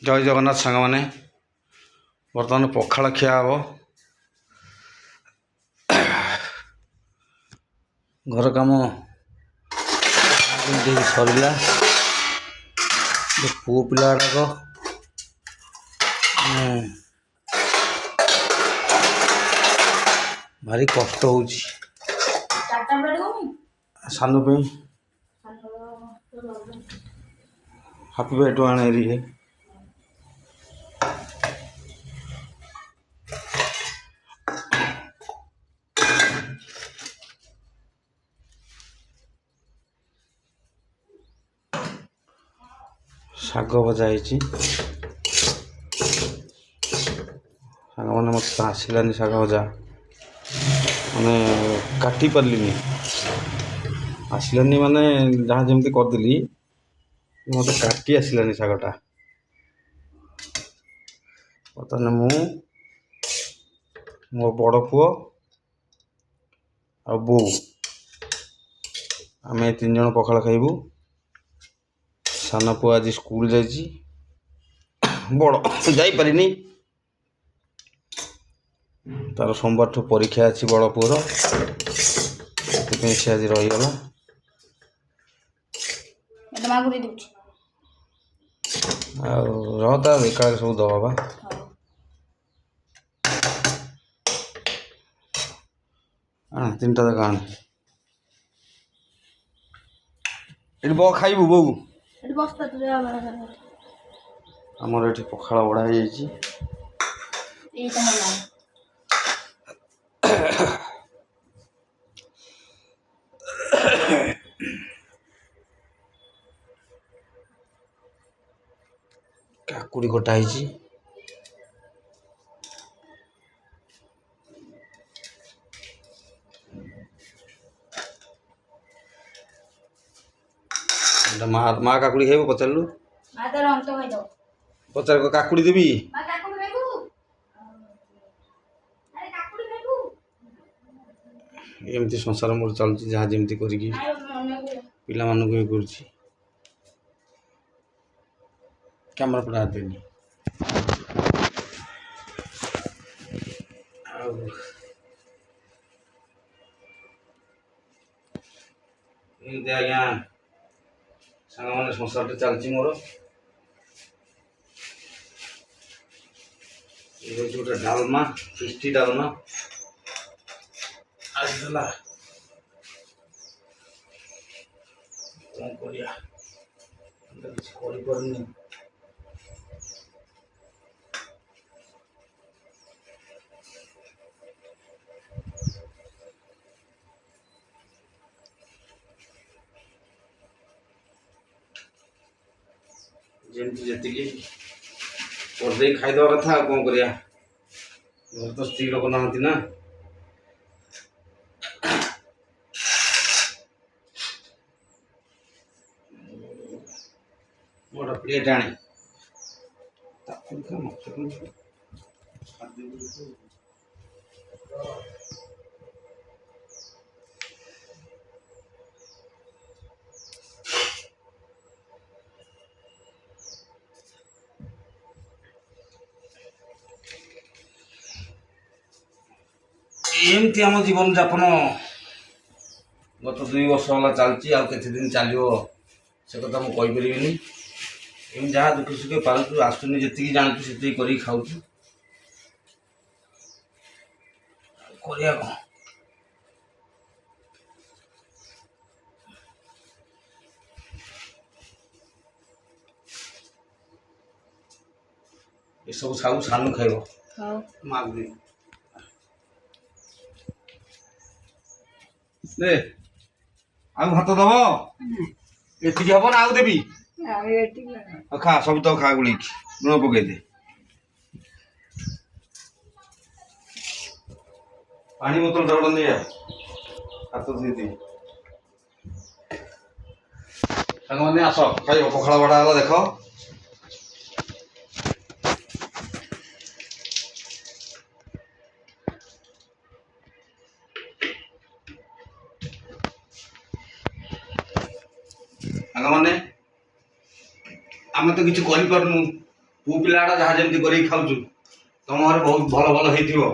जय जगन्नाथ सांग मैंने बर्तमान पखाड़ खिया हम घर कम सरला पु पिला भारी कष्ट हो सानू पे हापी बैठ आने है शाग भजा साग मैंने मत आसलानी शाग भजा मैंने काटी पार्ली आसलानी माने जहाँ जमी करदेली मत काटी आसलानी शागटा बर्तमान मो बड़ पुओ आ बो आम 3 जन पखाड़ खाइबू सान पुओ आज स्कूल जाइए बड़ जापरिनी तार सोमवार ठू परीक्षा अच्छी बड़ पुओर से आज रहीगला रहा एका सब दबा तीन टा जाक आने ये बो खाइबू बो आमर ये पखाड़ बड़ा काकुड़ी कटा माँ काकुड़ी खाइब पचारू पचार काकुड़ी देवी एमती संसार मोर चलती जहाँ जमी कर पिला मानक ये कर कैमरा पड़ा देनी आज्ञा सांग मैंने संसार चलती मोर ये गोटे डालमा फिष्टी डालमा आसला कौन करिया कर जमी जी करदे खाईदे कथा कौन करिया घर तो स्त्री लोक ना ना मोटा प्लेट आने एमती आम जीवन जापन गत 2 वर्ष है चलती आते दिन चलो से कथा मुझे एम जहाँ दुखे सुखे पालु आसुनी जी जानू से कर खाऊ करिया कौन ये सब सागु सानू खाइब माग दी दे आउ भात दब ये हम ना आउ देवी खा सब तो खा गुड़ी लुण पकई दे पानी बोतल दौड़ नहीं हाथ दीदी सांग मैंने आस खाइब पखाड़ बड़ा है देख सांग मैंने आम तो किसी कर तू पिलाटा जहाँ जमी कर खाऊ तुम घर बहुत भल भल हो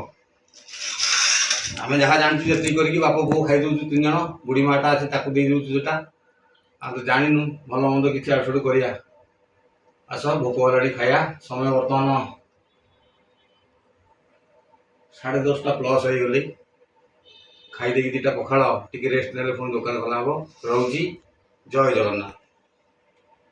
आम जहाँ जानू जी करके बाप बो खाई दौ 3 जन बुढ़ी माटा अच्छे ताकू दे दूँ जोटा आ तो जानू भल मंद कि आड़ करा आस भोक हला खाया समय बर्तमान 10:30 प्लस हो गली खाई 2टा पखाड़ टे रेस्ट ने पुणी दुकान खोला हम रोची जय जगन्नाथ।